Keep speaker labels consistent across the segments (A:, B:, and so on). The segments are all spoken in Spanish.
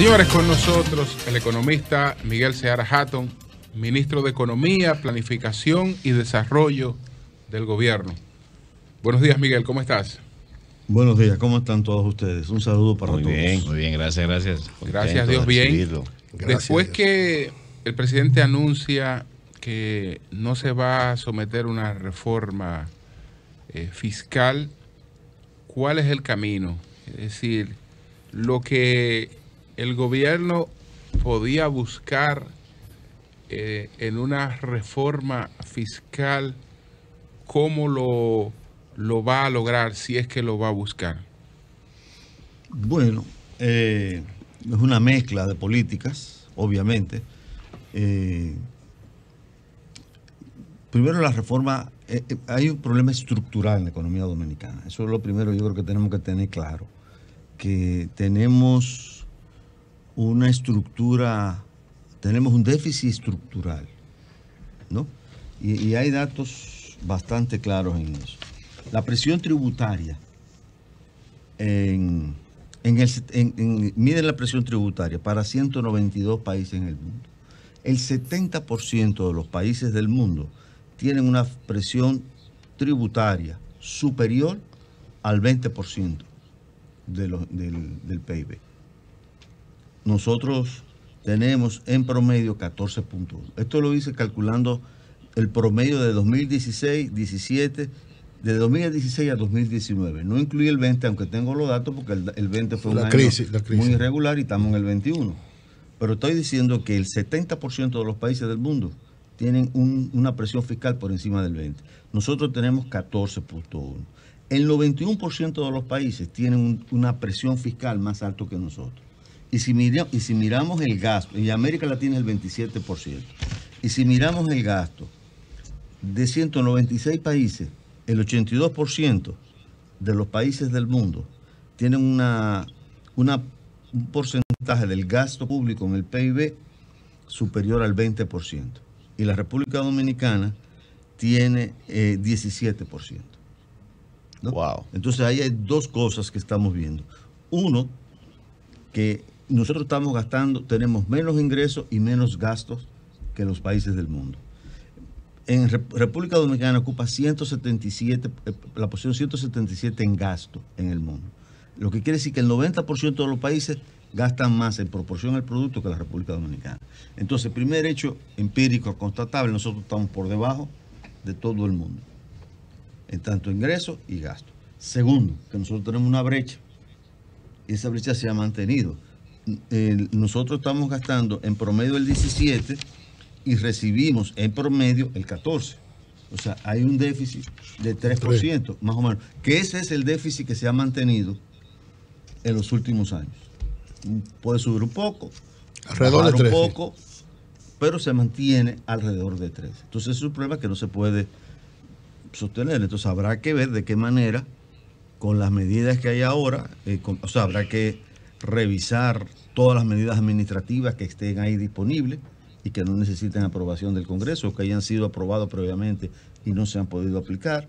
A: Señores, con nosotros el economista Miguel Seara Hatton, ministro de Economía, Planificación y Desarrollo del Gobierno. Buenos días, Miguel, ¿cómo estás?
B: Buenos días, ¿cómo están todos ustedes? Un saludo para todos.
C: Muy bien, gracias.
A: Gracias a Dios, bien. Después que el presidente anuncia que no se va a someter a una reforma fiscal, ¿cuál es el camino? Es decir, lo que el gobierno podía buscar en una reforma fiscal, ¿cómo lo va a lograr si es que lo va a buscar?
B: Bueno, es una mezcla de políticas, obviamente. Primero la reforma, hay un problema estructural en la economía dominicana. Eso es lo primero, yo creo que tenemos que tener claro, que tenemos una estructura, tenemos un déficit estructural, ¿no? Y hay datos bastante claros en eso. La presión tributaria, miden la presión tributaria para 192 países en el mundo. El 70% de los países del mundo tienen una presión tributaria superior al 20% del PIB. Nosotros tenemos en promedio 14.1. Esto lo hice calculando el promedio de 2016, 17, de 2016 a 2019. No incluye el 20, aunque tengo los datos, porque el 20 fue una crisis muy irregular y estamos en el 21. Pero estoy diciendo que el 70% de los países del mundo tienen una presión fiscal por encima del 20. Nosotros tenemos 14.1. El 91% de los países tienen una presión fiscal más alta que nosotros. Y si miramos el gasto, y América Latina es el 27%, y si miramos el gasto de 196 países, el 82% de los países del mundo tienen un porcentaje del gasto público en el PIB superior al 20%. Y la República Dominicana tiene 17%. ¿No?
C: Wow.
B: Entonces ahí hay dos cosas que estamos viendo. Uno, que nosotros estamos gastando, tenemos menos ingresos y menos gastos que los países del mundo. En República Dominicana ocupa 177, la posición 177 en gasto en el mundo. Lo que quiere decir que el 90% de los países gastan más en proporción al producto que la República Dominicana. Entonces, primer hecho empírico constatable, nosotros estamos por debajo de todo el mundo, en tanto ingresos y gastos. Segundo, que nosotros tenemos una brecha, y esa brecha se ha mantenido. Nosotros estamos gastando en promedio el 17 y recibimos en promedio el 14. O sea, hay un déficit de 3%, más o menos. Que ese es el déficit que se ha mantenido en los últimos años. Puede subir un poco,
D: alrededor de 13,
B: un poco, pero se mantiene alrededor de 13. Entonces es un problema que no se puede sostener. Entonces habrá que ver de qué manera, con las medidas que hay ahora, habrá que revisar todas las medidas administrativas que estén ahí disponibles y que no necesiten aprobación del Congreso o que hayan sido aprobados previamente y no se han podido aplicar.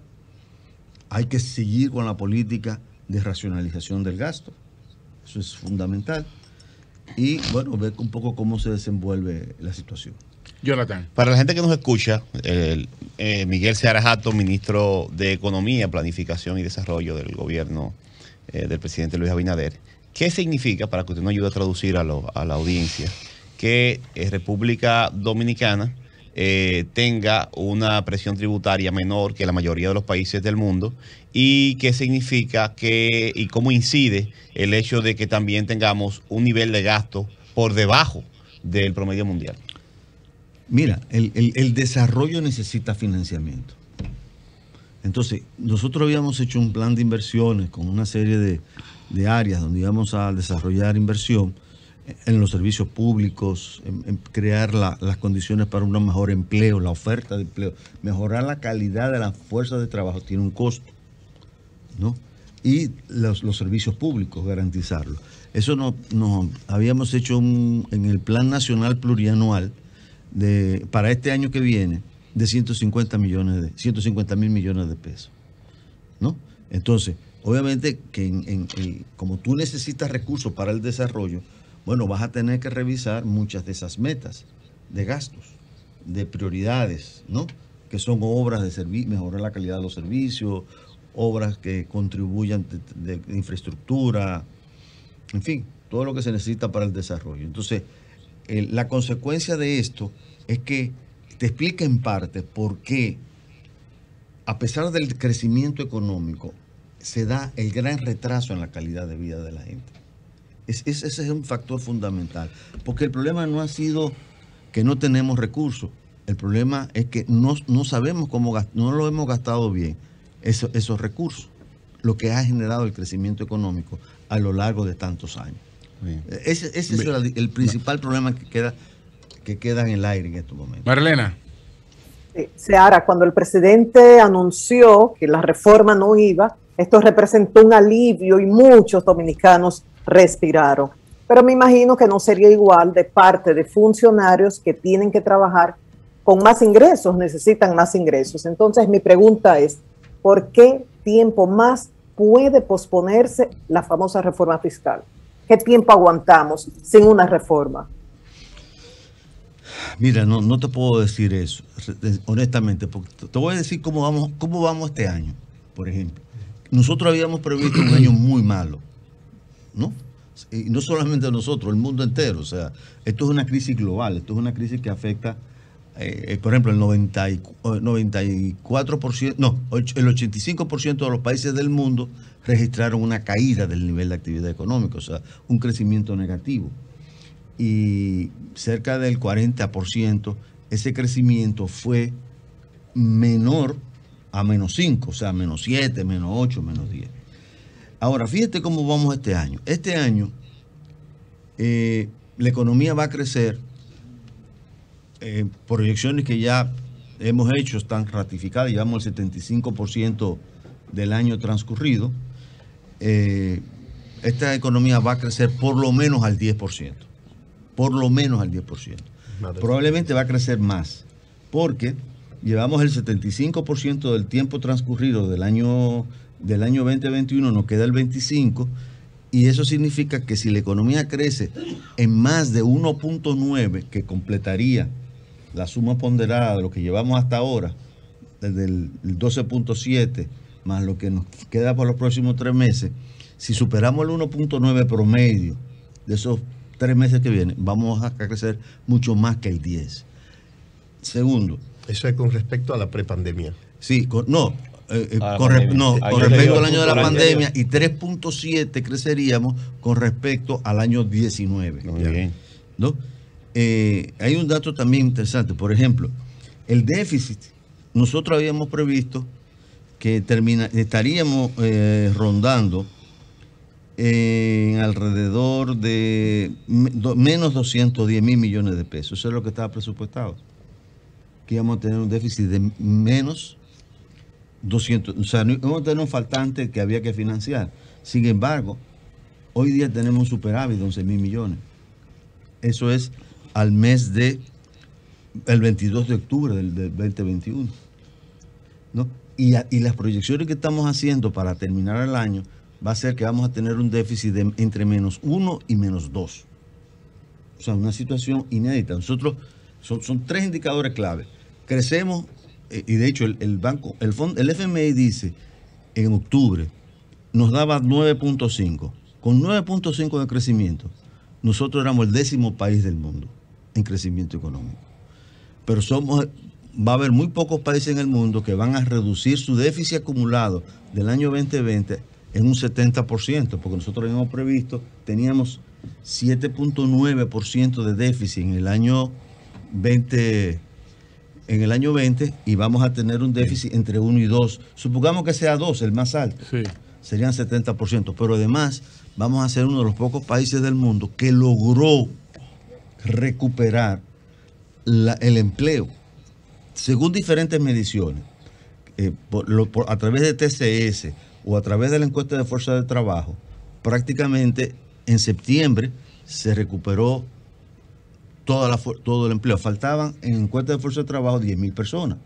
B: Hay que seguir con la política de racionalización del gasto. Eso es fundamental. Y bueno, ver un poco cómo se desenvuelve la situación.
A: Jonathan.
C: Para la gente que nos escucha, Miguel Seara Hatton, ministro de Economía, Planificación y Desarrollo del gobierno del presidente Luis Abinader, ¿qué significa, para que usted nos ayude a traducir a la audiencia, que República Dominicana tenga una presión tributaria menor que la mayoría de los países del mundo? ¿Y qué significa y cómo incide el hecho de que también tengamos un nivel de gasto por debajo del promedio mundial?
B: Mira, el desarrollo necesita financiamiento. Entonces, nosotros habíamos hecho un plan de inversiones con una serie de áreas donde íbamos a desarrollar inversión en los servicios públicos, en crear las condiciones para un mejor empleo, la oferta de empleo, mejorar la calidad de la fuerza de trabajo, tiene un costo, ¿no? Y los servicios públicos, garantizarlo. Eso no habíamos hecho en el Plan Nacional Plurianual para este año que viene de 150 mil millones de pesos, ¿no? Entonces, obviamente que como tú necesitas recursos para el desarrollo, bueno, vas a tener que revisar muchas de esas metas de gastos, de prioridades, ¿no? Que son obras de servicio, mejorar la calidad de los servicios, obras que contribuyan de infraestructura, en fin, todo lo que se necesita para el desarrollo. Entonces, la consecuencia de esto es que te explica en parte por qué, a pesar del crecimiento económico, se da el gran retraso en la calidad de vida de la gente. Ese es un factor fundamental, porque el problema no ha sido que no tenemos recursos, el problema es que no sabemos cómo gastar, no lo hemos gastado bien esos recursos, lo que ha generado el crecimiento económico a lo largo de tantos años. Ese es el principal problema que queda en el aire en estos momentos.
A: Marlena.
D: Sí, Seara, cuando el presidente anunció que la reforma no iba, esto representó un alivio y muchos dominicanos respiraron. Pero me imagino que no sería igual de parte de funcionarios que tienen que trabajar con más ingresos, necesitan más ingresos. Entonces mi pregunta es, ¿por qué tiempo más puede posponerse la famosa reforma fiscal? ¿Qué tiempo aguantamos sin una reforma?
B: Mira, no te puedo decir eso, honestamente, porque te voy a decir cómo vamos este año, por ejemplo. Nosotros habíamos previsto un año muy malo, ¿no? Y no solamente nosotros, el mundo entero. O sea, esto es una crisis global, esto es una crisis que afecta, por ejemplo, el 94%, no, el 85% de los países del mundo registraron una caída del nivel de actividad económica, o sea, un crecimiento negativo. Y cerca del 40%, ese crecimiento fue menor a -5, o sea, -7, -8, -10. Ahora, fíjate cómo vamos este año. Este año la economía va a crecer, proyecciones que ya hemos hecho están ratificadas, llevamos el 75% del año transcurrido. Esta economía va a crecer por lo menos al 10%. Por lo menos al 10%. Probablemente va a crecer más, porque llevamos el 75% del tiempo transcurrido del año 2021, nos queda el 25%, y eso significa que si la economía crece en más de 1.9, que completaría la suma ponderada de lo que llevamos hasta ahora, desde el 12.7, más lo que nos queda por los próximos 3 meses, si superamos el 1.9 promedio de esos 3 meses que vienen, vamos a crecer mucho más que el 10. Segundo.
E: Eso es con respecto a la prepandemia.
B: Sí, con respecto al año de la pandemia, y 3.7 creceríamos con respecto al año 19.
C: Muy bien.
B: ¿No? Hay un dato también interesante. Por ejemplo, el déficit, nosotros habíamos previsto que estaríamos rondando en alrededor de menos 210 mil millones de pesos. Eso es lo que estaba presupuestado. Que íbamos a tener un déficit de menos 200, o sea, íbamos a tener un faltante que había que financiar. Sin embargo, hoy día tenemos un superávit de 11 mil millones. Eso es al mes de el 22 de octubre del 2021, ¿no? Y las proyecciones que estamos haciendo para terminar el año va a ser que vamos a tener un déficit de entre -1 y -2. O sea, una situación inédita. Nosotros, son 3 indicadores clave. Crecemos, y de hecho el FMI dice en octubre nos daba 9.5. Con 9.5 de crecimiento, nosotros éramos el 10º país del mundo en crecimiento económico. Pero va a haber muy pocos países en el mundo que van a reducir su déficit acumulado del año 2020 en un 70%, porque nosotros habíamos previsto, teníamos 7.9% de déficit en el año 20, y vamos a tener un déficit entre 1 y 2. Supongamos que sea 2, el más alto. Sí. Serían 70%, pero además vamos a ser uno de los pocos países del mundo que logró recuperar el empleo. Según diferentes mediciones, a través de TCS o a través de la encuesta de fuerza de trabajo, prácticamente en septiembre se recuperó todo el empleo. Faltaban en encuesta de fuerza de trabajo 10.000 personas,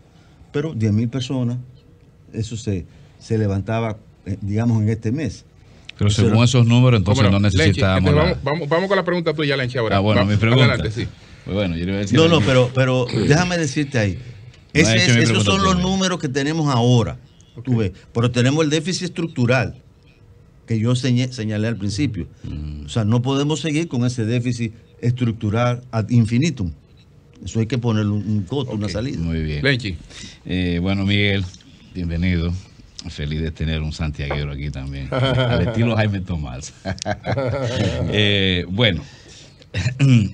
B: pero 10.000 personas, eso se levantaba, digamos, en este mes.
F: Pero según esos números, entonces no necesitamos...
A: Lenchi, vamos con la pregunta tuya, Lenchi, ahora.
F: Bueno, mi pregunta.
A: Adelante, sí.
F: Bueno, yo le voy a decir
B: pero déjame decirte ahí. Esos son los números que tenemos ahora. Tú ves, pero tenemos el déficit estructural que yo señalé al principio. O sea, no podemos seguir con ese déficit estructural ad infinitum. Eso hay que ponerle un coto, una salida.
F: Muy bien.
A: Lenchi.
F: Bueno, Miguel, bienvenido. Feliz de tener un santiaguero aquí también. Al estilo Jaime Tomás. Bueno.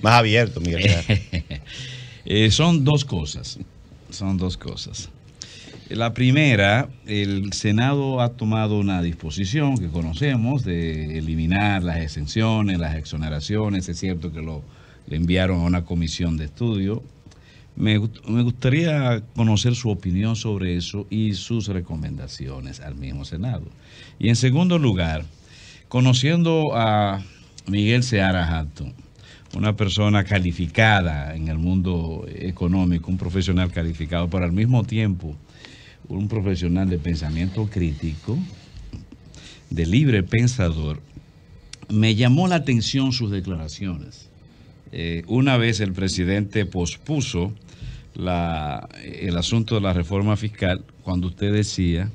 C: Más abierto, Miguel.
F: Son dos cosas. La primera, el Senado ha tomado una disposición que conocemos de eliminar las exenciones, las exoneraciones. Es cierto que le enviaron a una comisión de estudio. Me gustaría conocer su opinión sobre eso y sus recomendaciones al mismo Senado. Y en segundo lugar, conociendo a Miguel Seara Hatton, una persona calificada en el mundo económico, un profesional calificado, pero al mismo tiempo un profesional de pensamiento crítico, de libre pensador, me llamó la atención sus declaraciones. Una vez el presidente pospuso el asunto de la reforma fiscal, cuando usted decía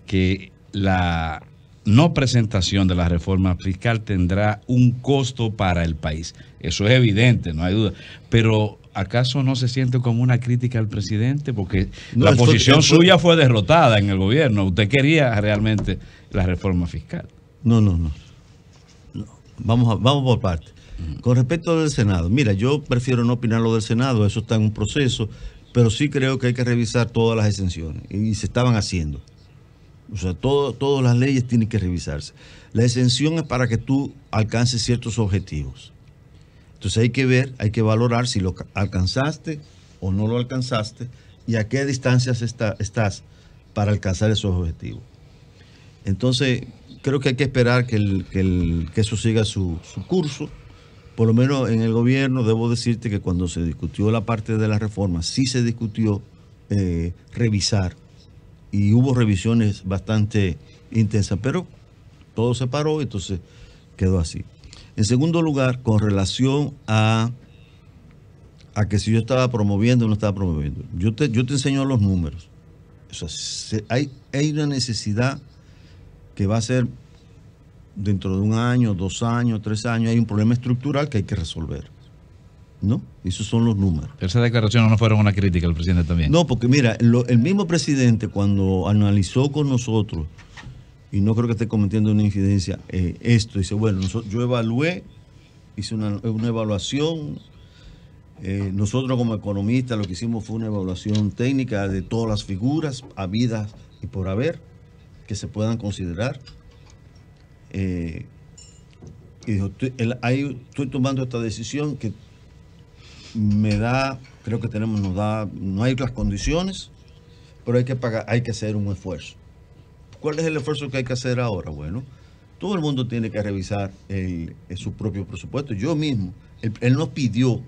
F: que la no presentación de la reforma fiscal tendrá un costo para el país. Eso es evidente, no hay duda. Pero ¿acaso no se siente como una crítica al presidente? Porque la posición suya fue derrotada en el gobierno. Usted quería realmente la reforma fiscal.
B: No. Vamos por partes. Con respecto al Senado, mira, yo prefiero no opinar lo del Senado, eso está en un proceso, pero sí creo que hay que revisar todas las exenciones, y se estaban haciendo. O sea, todas las leyes tienen que revisarse. La exención es para que tú alcances ciertos objetivos. Entonces hay que ver, hay que valorar si lo alcanzaste o no lo alcanzaste y a qué distancias estás para alcanzar esos objetivos. Entonces, creo que hay que esperar que eso siga su curso. Por lo menos en el gobierno, debo decirte que cuando se discutió la parte de la reforma, sí se discutió revisar. Y hubo revisiones bastante intensas, pero todo se paró, entonces quedó así. En segundo lugar, con relación a que si yo estaba promoviendo o no estaba promoviendo, yo te enseño los números. O sea, hay una necesidad que va a ser dentro de 1 año, 2 años, 3 años, hay un problema estructural que hay que resolver. ¿No? Esos son los números.
F: ¿Esas declaraciones no fueron una crítica al presidente también?
B: No, porque mira, el mismo presidente cuando analizó con nosotros, y no creo que esté cometiendo una infidencia, esto, dice, bueno, yo evalué, hice una evaluación, nosotros como economistas lo que hicimos fue una evaluación técnica de todas las figuras habidas y por haber, que se puedan considerar. Y dijo, estoy tomando esta decisión que creo que no hay las condiciones, pero hay que hacer un esfuerzo. ¿Cuál es el esfuerzo que hay que hacer ahora? Bueno, todo el mundo tiene que revisar su propio presupuesto. Yo mismo, él nos pidió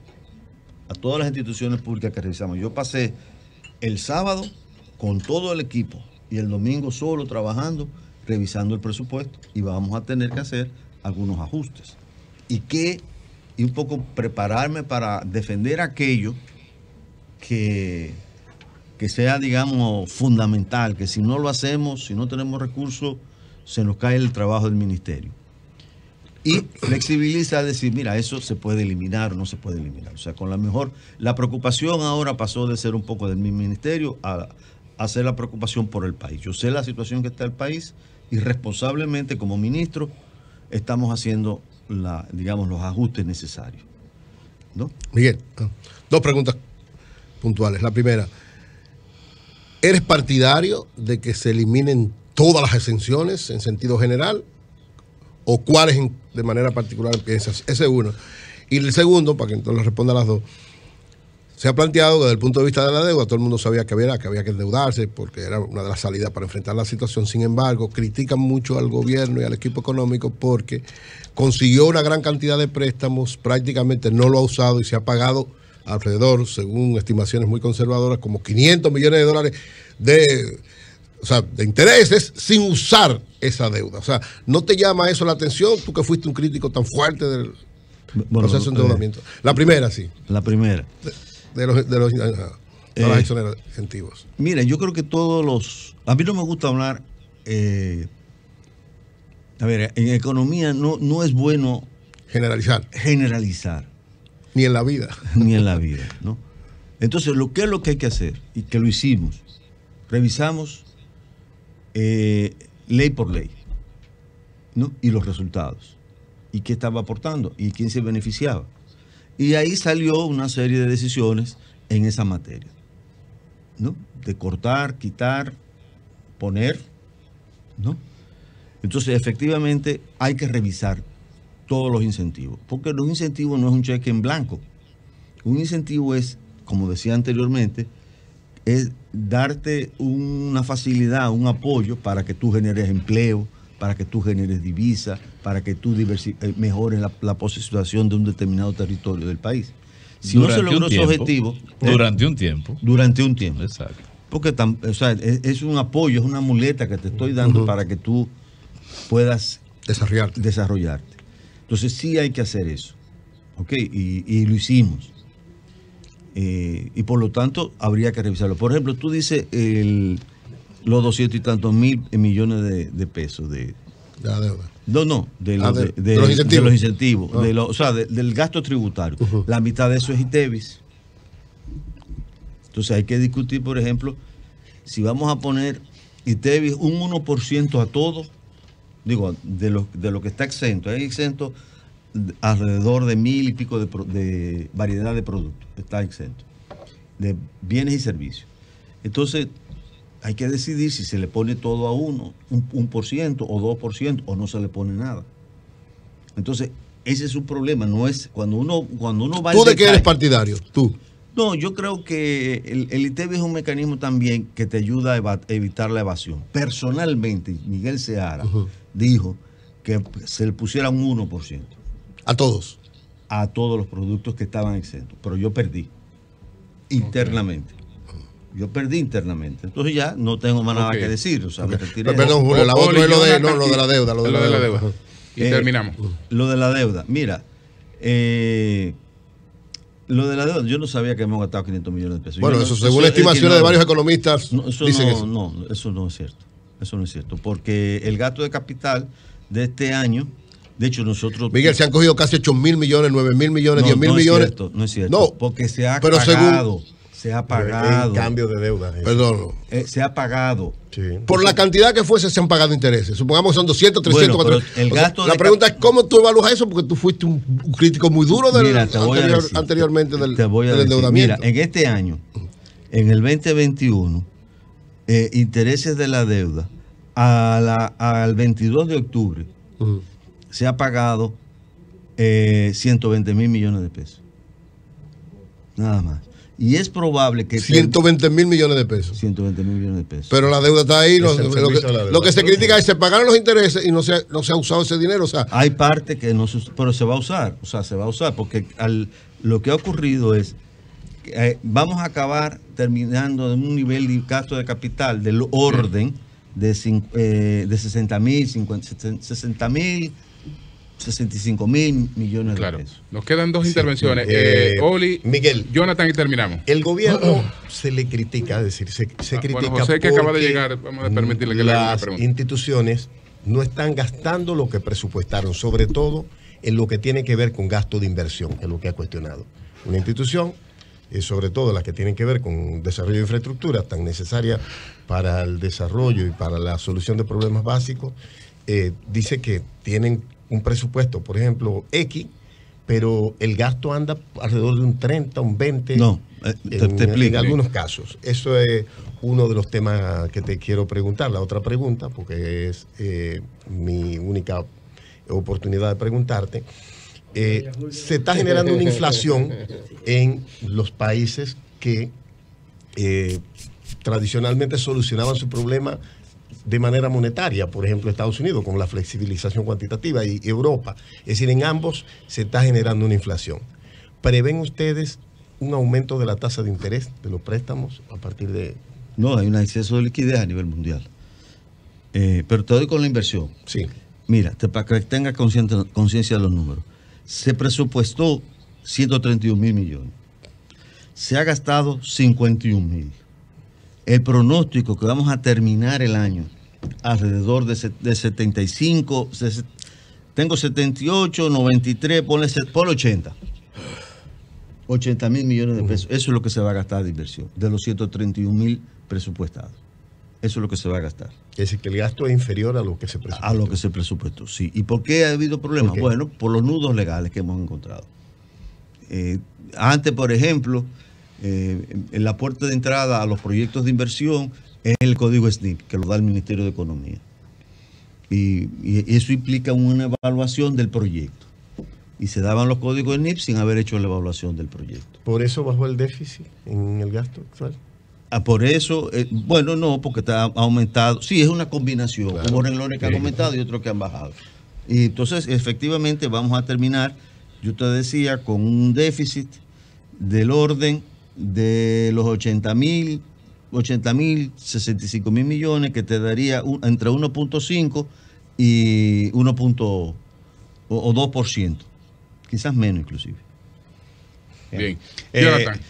B: a todas las instituciones públicas que revisamos. Yo pasé el sábado con todo el equipo y el domingo solo trabajando, revisando el presupuesto, y vamos a tener que hacer algunos ajustes. Y un poco prepararme para defender aquello que sea, digamos, fundamental, que si no lo hacemos, si no tenemos recursos, se nos cae el trabajo del ministerio. Y flexibilizar, decir, mira, eso se puede eliminar o no se puede eliminar. O sea, la preocupación ahora pasó de ser un poco del ministerio a ser la preocupación por el país. Yo sé la situación que está el país y responsablemente como ministro estamos haciendo los ajustes necesarios. ¿No?
E: Miguel, 2 preguntas puntuales. La primera, ¿eres partidario de que se eliminen todas las exenciones en sentido general? ¿O cuáles de manera particular piensas? Ese es uno. Y el segundo, para que entonces responda a las dos, se ha planteado desde el punto de vista de la deuda, todo el mundo sabía que había que endeudarse porque era una de las salidas para enfrentar la situación. Sin embargo, critican mucho al gobierno y al equipo económico porque consiguió una gran cantidad de préstamos, prácticamente no lo ha usado y se ha pagado alrededor, según estimaciones muy conservadoras, como $500 millones de o sea, de intereses sin usar esa deuda. O sea, ¿no te llama eso la atención? Tú que fuiste un crítico tan fuerte del proceso de endeudamiento. La primera, sí.
B: La primera.
E: De los exonerados incentivos.
B: Mira, yo creo que todos los... A mí no me gusta hablar... a ver, en economía no es bueno... Generalizar.
E: Ni en la vida.
B: Ni en la vida, ¿no? Entonces, ¿qué es lo que hay que hacer? Y que lo hicimos. Revisamos ley por ley, ¿no? Y los resultados. Y qué estaba aportando. Y quién se beneficiaba. Y ahí salió una serie de decisiones en esa materia, ¿no? De cortar, quitar, poner, ¿no? Entonces, efectivamente, hay que revisar todos los incentivos, porque los incentivos no es un cheque en blanco. Un incentivo es, como decía anteriormente, es darte una facilidad, un apoyo para que tú generes empleo, para que tú generes divisa, para que tú mejores la situación de un determinado territorio del país. Si no se logró ese objetivo...
F: Durante un tiempo.
B: Durante un tiempo.
F: Exacto.
B: Porque o sea, es un apoyo, es una muleta que te estoy dando para que tú puedas desarrollarte. Entonces sí hay que hacer eso. ¿Ok? Y lo hicimos. Y por lo tanto habría que revisarlo. Por ejemplo, tú dices los 200 y tantos mil millones de pesos de
E: la deuda.
B: De los incentivos. O sea, del gasto tributario. La mitad de eso es ITEVIS. Entonces hay que discutir, por ejemplo, si vamos a poner ITEVIS un 1% a todo, digo, de lo que está exento. Hay exento alrededor de 1,000 y pico de variedad de productos. Está exento. De bienes y servicios. Entonces, hay que decidir si se le pone todo a un 1% o 2% o no se le pone nada. Entonces, ese es un problema. No es cuando uno va.
E: ¿Tú de qué eres partidario? Tú.
B: No, yo creo que el ITEVIS es un mecanismo también que te ayuda a evitar la evasión. Personalmente, Miguel Seara dijo que se le pusiera un 1%.
E: ¿A todos?
B: A todos los productos que estaban exentos. Pero yo perdí internamente. Yo perdí internamente. Entonces ya no tengo más nada que decir. O sea, me retiré.
E: Perdón, Julio, la otra es lo de la deuda.
A: Lo de la deuda. Y terminamos.
B: Lo de la deuda. Mira, lo de la deuda, yo no sabía que hemos gastado 500 millones de pesos.
E: Bueno, eso según estimaciones de varios economistas dicen eso.
B: No, eso no es cierto. Eso no es cierto. Porque el gasto de capital de este año, de hecho nosotros...
E: Miguel, se han cogido casi 8,000 millones, 9,000 millones, 10,000 millones.
B: No es cierto. No, porque se ha pagado. Se ha pagado.
E: En cambio de deuda. Perdón.
B: Se ha pagado.
E: Sí. Por la cantidad que fuese se han pagado intereses. Supongamos que son 200, 300, 400. La pregunta es cómo tú evalúas eso, porque tú fuiste un crítico muy duro anteriormente del endeudamiento.
B: Mira, en este año, en el 2021, intereses de la deuda al 22 de octubre se ha pagado 120 mil millones de pesos. Nada más. Y es probable que...
E: 120 mil millones de pesos.
B: 120 mil millones de pesos.
E: Pero la deuda está ahí. Lo que se critica es que se pagaron los intereses y no se ha usado ese dinero. O sea,
B: hay parte que no se usa, pero se va a usar. O sea, se va a usar porque lo que ha ocurrido es que vamos a acabar terminando en un nivel de gasto de capital del orden de 60 mil, 60 mil, 65 mil millones de pesos.
A: Nos quedan dos intervenciones. Oli,
G: Miguel,
A: Jonathan, y terminamos.
G: El gobierno se le critica, es decir, se critica
A: bueno, José, que acaba de llegar, vamos a permitirle que le haga una pregunta.
G: Las instituciones no están gastando lo que presupuestaron, sobre todo en lo que tiene que ver con gasto de inversión, que es lo que ha cuestionado. Una institución, sobre todo las que tienen que ver con desarrollo de infraestructura, tan necesaria para el desarrollo y para la solución de problemas básicos, dice que tienen un presupuesto, por ejemplo, X, pero el gasto anda alrededor de un 30, un 20,
B: no,
G: en algunos casos. Eso es uno de los temas que te quiero preguntar. La otra pregunta, porque es mi única oportunidad de preguntarte, se está generando una inflación en los países que tradicionalmente solucionaban su problema de manera monetaria, por ejemplo Estados Unidos con la flexibilización cuantitativa y Europa. Es decir, en ambos se está generando una inflación. ¿Prevén ustedes un aumento de la tasa de interés de los préstamos a partir de
B: No, hay un exceso de liquidez a nivel mundial. Pero te doy con la inversión.
G: Sí.
B: Mira, para que tengas conciencia de los números. Se presupuestó 131.000 millones. Se ha gastado 51.000. El pronóstico que vamos a terminar el año alrededor de 75, tengo 78, 93, ponle 80. 80.000 millones de pesos. Eso es lo que se va a gastar de inversión, de los 131.000 presupuestados. Eso es lo que se va a gastar.
G: Es decir, que el gasto es inferior a lo que se presupuestó.
B: A lo que se presupuestó, sí. ¿Y por qué ha habido problemas? Bueno, por los nudos legales que hemos encontrado. Antes, por ejemplo, en la puerta de entrada a los proyectos de inversión es el código SNIP, que lo da el Ministerio de Economía. Y eso implica una evaluación del proyecto. Y se daban los códigos SNIP sin haber hecho la evaluación del proyecto.
G: ¿Por eso bajó el déficit en el gasto actual?
B: Por eso, bueno, no, porque está aumentado. Sí, es una combinación. Claro. Hubo renglones que han aumentado y otros que han bajado. Y entonces, efectivamente, vamos a terminar, yo te decía, con un déficit del orden de los 80.000, 65.000 millones, que te daría entre 1.5 y 2%, quizás menos inclusive.
C: Bien.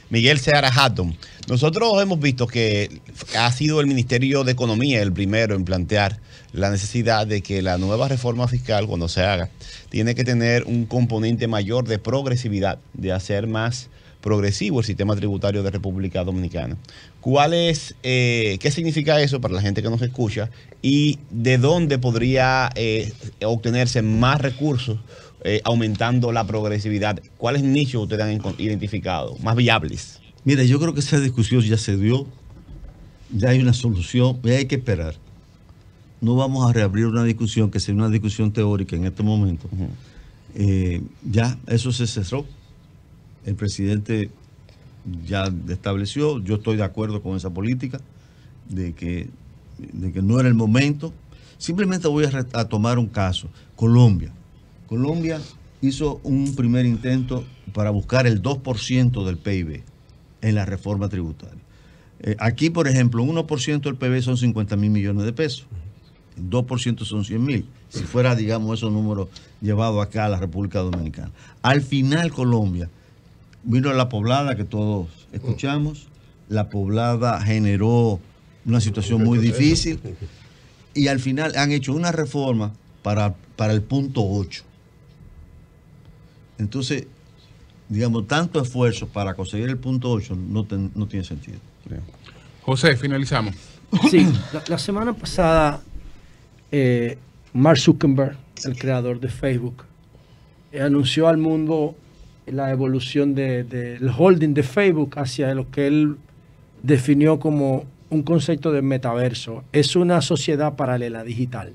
C: Miguel Seara Hatton, nosotros hemos visto que ha sido el Ministerio de Economía el primero en plantear la necesidad de que la nueva reforma fiscal, cuando se haga, tiene que tener un componente mayor de progresividad, de hacer más progresivo el sistema tributario de República Dominicana. ¿Qué significa eso para la gente que nos escucha y de dónde podría obtenerse más recursos aumentando la progresividad? ¿Cuáles nichos ustedes han identificado más viables?
B: Mira, yo creo que esa discusión ya se dio, ya hay una solución, y hay que esperar. No vamos a reabrir una discusión que sea una discusión teórica en este momento. Ya eso se cerró. El presidente ya estableció, yo estoy de acuerdo con esa política, de que no era el momento. Simplemente voy a tomar un caso. Colombia hizo un primer intento para buscar el 2% del PIB en la reforma tributaria. Aquí, por ejemplo, 1% del PIB son 50.000 millones de pesos. 2% son 100.000. Si fuera, digamos, esos números llevados acá a la República Dominicana. Al final, Colombia vino a la poblada que todos escuchamos. La poblada generó una situación muy difícil. Y al final han hecho una reforma para el punto 8. Entonces, digamos, tanto esfuerzo para conseguir el punto 8 no tiene sentido.
A: José, finalizamos.
H: Sí, la semana pasada Mark Zuckerberg, el creador de Facebook, anunció al mundo la evolución del holding de Facebook hacia lo que él definió como un concepto de metaverso. Es una sociedad paralela digital.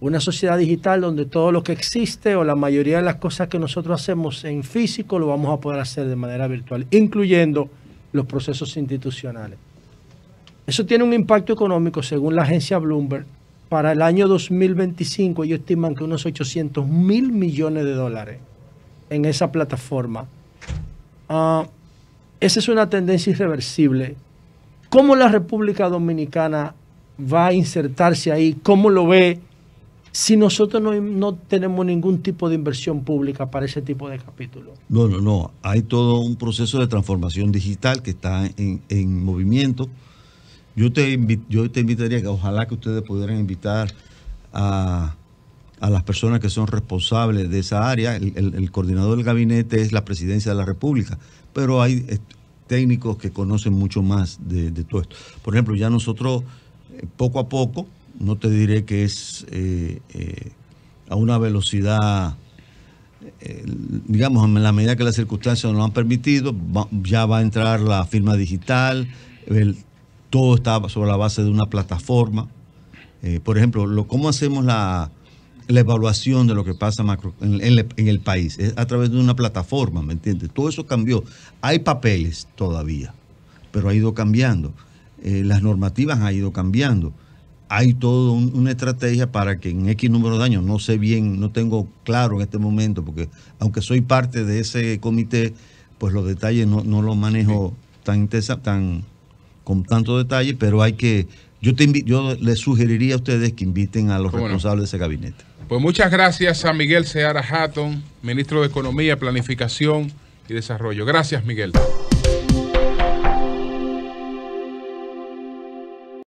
H: Una sociedad digital donde todo lo que existe o la mayoría de las cosas que nosotros hacemos en físico lo vamos a poder hacer de manera virtual, incluyendo los procesos institucionales. Eso tiene un impacto económico, según la agencia Bloomberg. Para el año 2025 ellos estiman que unos 800.000 millones de dólares en esa plataforma. Esa es una tendencia irreversible. ¿Cómo la República Dominicana va a insertarse ahí? ¿Cómo lo ve si nosotros no tenemos ningún tipo de inversión pública para ese tipo de capítulos?
B: No. Hay todo un proceso de transformación digital que está en movimiento. Yo te invitaría que ojalá que ustedes pudieran invitar a las personas que son responsables de esa área. El coordinador del gabinete es la Presidencia de la República, pero hay técnicos que conocen mucho más de todo esto. Por ejemplo, ya nosotros poco a poco, no te diré que es a una velocidad, digamos, en la medida que las circunstancias nos lo han permitido, ya va a entrar la firma digital, todo está sobre la base de una plataforma. Por ejemplo, ¿cómo hacemos la evaluación de lo que pasa en el país? Es a través de una plataforma, ¿me entiendes? Todo eso cambió. Hay papeles todavía, pero ha ido cambiando. Las normativas han ido cambiando. Hay toda una estrategia para que en X número de años, no sé bien, no tengo claro en este momento, porque aunque soy parte de ese comité, pues los detalles no los manejo tan con tanto detalle, pero yo les sugeriría a ustedes que inviten a los responsables de ese gabinete.
A: Pues muchas gracias a Miguel Seara Hatton, ministro de Economía, Planificación y Desarrollo. Gracias, Miguel.